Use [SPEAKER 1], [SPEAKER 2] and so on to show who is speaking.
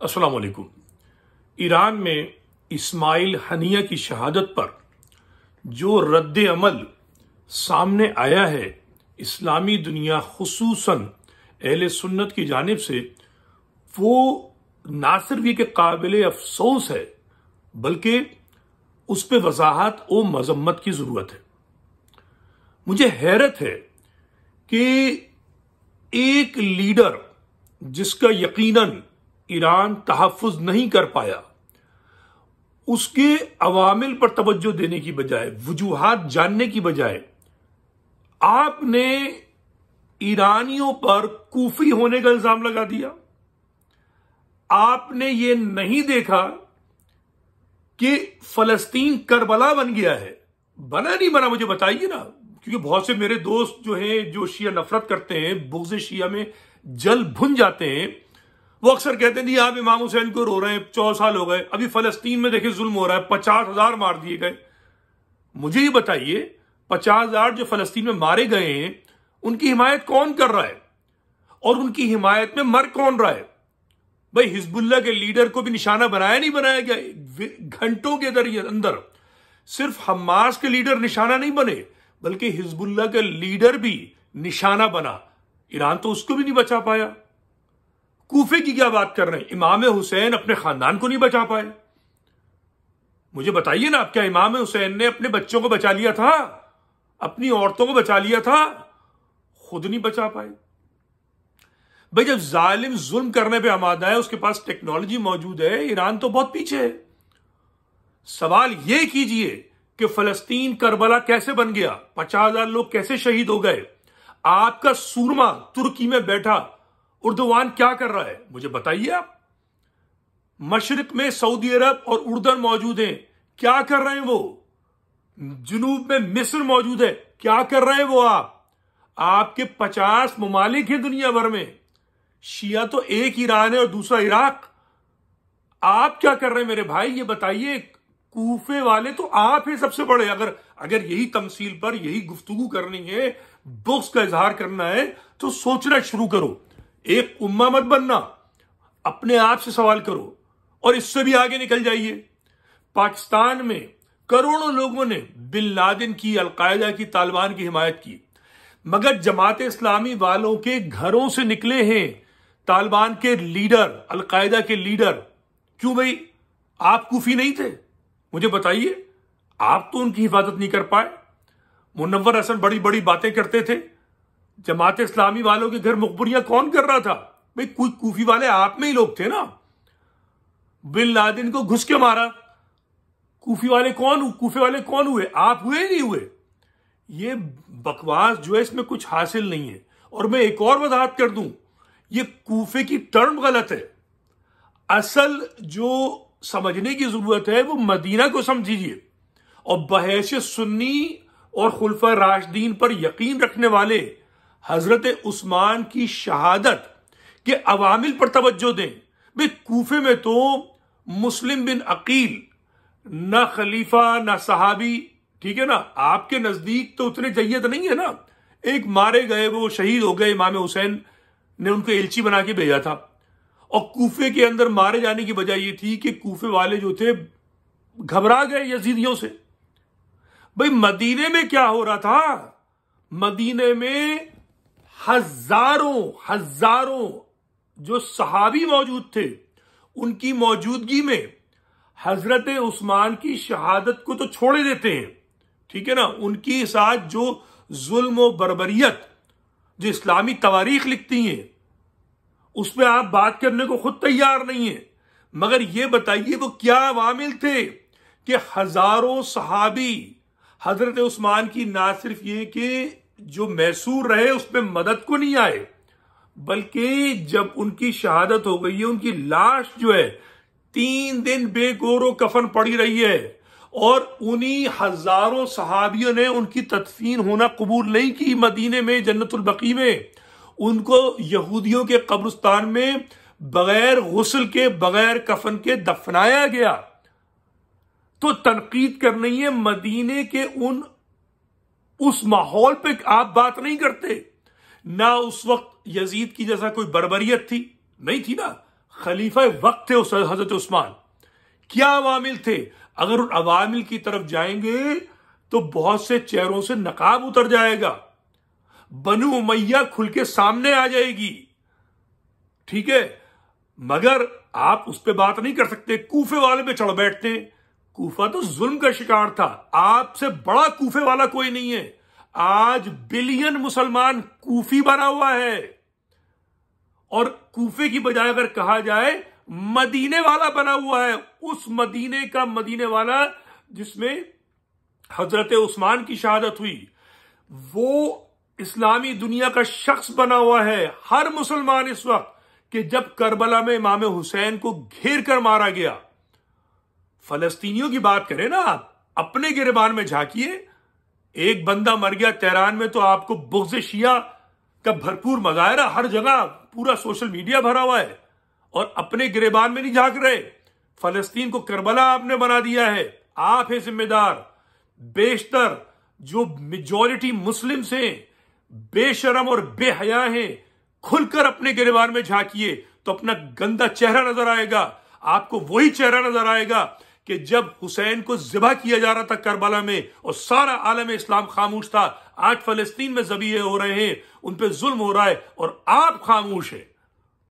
[SPEAKER 1] अस्सलाम वालेकुम। ईरान में इस्माइल हनिया की शहादत पर जो रद्द अमल सामने आया है इस्लामी दुनिया खुसूसन अहले सुन्नत की जानिब से, वो ना सिर्फ ये कि काबिल अफसोस है बल्कि उस पर वजाहत और मजम्मत की जरूरत है। मुझे हैरत है कि एक लीडर जिसका यकीनन ईरान तहफ़्फ़ुज़ नहीं कर पाया, उसके अवामिल पर तवज्जो देने की बजाय, वजूहात जानने की बजाय, आपने ईरानियों पर कूफी होने का इल्जाम लगा दिया। आपने ये नहीं देखा कि फलस्तीन करबला बन गया है। बना नहीं बना मुझे बताइए ना, क्योंकि बहुत से मेरे दोस्त जो हैं, जो शिया नफरत करते हैं, बुग़्ज़ शिया में जल भुन जाते हैं, वो अक्सर कहते हैं जी आप इमाम हुसैन को रो रहे हैं, 14 साल हो गए, अभी फलस्तीन में देखिए जुल्म हो रहा है, 50,000 मार दिए गए। मुझे ये बताइए 50,000 जो फलस्तीन में मारे गए हैं उनकी हिमायत कौन कर रहा है और उनकी हिमायत में मर कौन रहा है? भाई हिजबुल्लाह के लीडर को भी निशाना बनाया नहीं बनाया गया? घंटों के अंदर सिर्फ हमास के लीडर निशाना नहीं बने बल्कि हिजबुल्लाह के लीडर भी निशाना बना। ईरान तो उसको भी नहीं बचा पाया। कूफे की क्या बात कर रहे हैं? इमाम हुसैन अपने खानदान को नहीं बचा पाए। मुझे बताइए ना, क्या इमाम हुसैन ने अपने बच्चों को बचा लिया था? अपनी औरतों को बचा लिया था? खुद नहीं बचा पाए। भाई जब जालिम जुल्म करने पे आमादा है, उसके पास टेक्नोलॉजी मौजूद है, ईरान तो बहुत पीछे है। सवाल यह कीजिए कि फलस्तीन करबला कैसे बन गया, 50,000 लोग कैसे शहीद हो गए? आपका सूरमा तुर्की में बैठा उर्दुवान क्या कर रहा है? मुझे बताइए आप। मशरिक में सऊदी अरब और उर्दन मौजूद हैं, क्या कर रहे हैं वो? जुनूब में मिस्र मौजूद है, क्या कर रहे हैं वो? आपके 50 ममालिक हैं दुनिया भर में। शिया तो एक ईरान है और दूसरा इराक। आप क्या कर रहे हैं मेरे भाई, ये बताइए। कूफे वाले तो आप हैं सबसे बड़े। अगर यही तमसील पर यही गुफ्तगू करनी है, बुग़्ज़ का इजहार करना है, तो सोचना शुरू करो। एक उम्मा मत बनना, अपने आप से सवाल करो और इससे भी आगे निकल जाइए। पाकिस्तान में करोड़ों लोगों ने बिन लादेन की, अलकायदा की, तालिबान की हिमायत की, मगर जमात इस्लामी वालों के घरों से निकले हैं तालिबान के लीडर, अलकायदा के लीडर। क्यों भाई? आप कूफी नहीं थे? मुझे बताइए। आप तो उनकी हिफाजत नहीं कर पाए। मुनव्वर हसन बड़ी बड़ी बातें करते थे। जमात इस्लामी वालों के घर मुखबरियां कौन कर रहा था? भाई कोई कूफी वाले आप में ही लोग थे ना। बिन लादेन को घुस के मारा, कूफी वाले कौन हुए? आप हुए नहीं हुए? ये बकवास जो है, इसमें कुछ हासिल नहीं है। और मैं एक और वजाहत कर दूं, ये कूफे की टर्म गलत है। असल जो समझने की जरूरत है वो मदीना को समझिए और बहैसियत सुन्नी और खुलफा राशिदीन पर यकीन रखने वाले हजरत उस्मान की शहादत के अवामिल पर तवज्जो दें। भाई कूफे में तो मुस्लिम बिन अकील ना खलीफा ना सहाबी, ठीक है ना, आपके नजदीक तो उतने जय्यद नहीं है ना। एक मारे गए, वो शहीद हो गए, इमाम हुसैन ने उनको एलची बना के भेजा था। और कूफे के अंदर मारे जाने की वजह यह थी कि कूफे वाले जो थे घबरा गए यजीदियों से। भाई मदीने में क्या हो रहा था? मदीने में हजारों जो सहाबी मौजूद थे, उनकी मौजूदगी में हजरत उस्मान की शहादत को तो छोड़े देते हैं, ठीक है ना। उनके साथ जो जुल्म और बर्बरियत जो इस्लामी तवारीख लिखती हैं, उस पर आप बात करने को खुद तैयार नहीं है। मगर यह बताइए वो क्या अवामिल थे कि हजारों सहाबी हजरत उस्मान की ना सिर्फ ये कि जो मैसूर रहे उसमें मदद को नहीं आए, बल्कि जब उनकी शहादत हो गई है, उनकी लाश जो है 3 दिन बेगौरो कफन पड़ी रही है और उन्हीं हजारों सहाबियों ने उनकी तदफीन होना कबूल नहीं की। मदीने में जन्नतुल बकी में उनको यहूदियों के कब्रिस्तान में बगैर गुस्ल के, बगैर कफन के दफनाया गया। तो तनकीद करनी है मदीने के उस माहौल पे आप बात नहीं करते। ना उस वक्त यजीद की जैसा कोई बर्बरियत थी, नहीं थी ना। खलीफा वक्त थे उस हजरत उस्मान, क्या अवामिल थे। अगर उन अवामिल की तरफ जाएंगे तो बहुत से चेहरों से नकाब उतर जाएगा, बनु उमैया खुल के सामने आ जाएगी, ठीक है। मगर आप उस पर बात नहीं कर सकते, कूफे वाले पे चढ़ बैठते हैं। कूफा तो जुल्म का शिकार था, आपसे बड़ा कूफे वाला कोई नहीं है। आज बिलियन मुसलमान कूफी बना हुआ है, और कूफे की बजाय अगर कहा जाए मदीने वाला बना हुआ है। उस मदीने का मदीने वाला जिसमें हजरत उस्मान की शहादत हुई, वो इस्लामी दुनिया का शख्स बना हुआ है। हर मुसलमान इस वक्त कि जब करबला में इमाम हुसैन को घेर कर मारा गया, फलस्तीनियों की बात करें ना, आप अपने गिरबान में झांकिए, एक बंदा मर गया तेहरान में तो आपको बुग़्ज़ शिया का भरपूर मज़ाहिरा, हर जगह पूरा सोशल मीडिया भरा हुआ है, और अपने गिरबान में नहीं झांक रहे। फलस्तीन को करबला आपने बना दिया है, आप है जिम्मेदार। बेशतर जो मेजॉरिटी मुस्लिम से बेशरम और बेहया हैं, खुलकर अपने गिरबान में झांकिए तो अपना गंदा चेहरा नजर आएगा। आपको वही चेहरा नजर आएगा कि जब हुसैन को ज़िबा किया जा रहा था करबला में और सारा आलम इस्लाम खामोश था। आज फलस्तीन में ज़बीहे हो रहे हैं, उन पे जुल्म हो रहा है और आप खामोश हैं।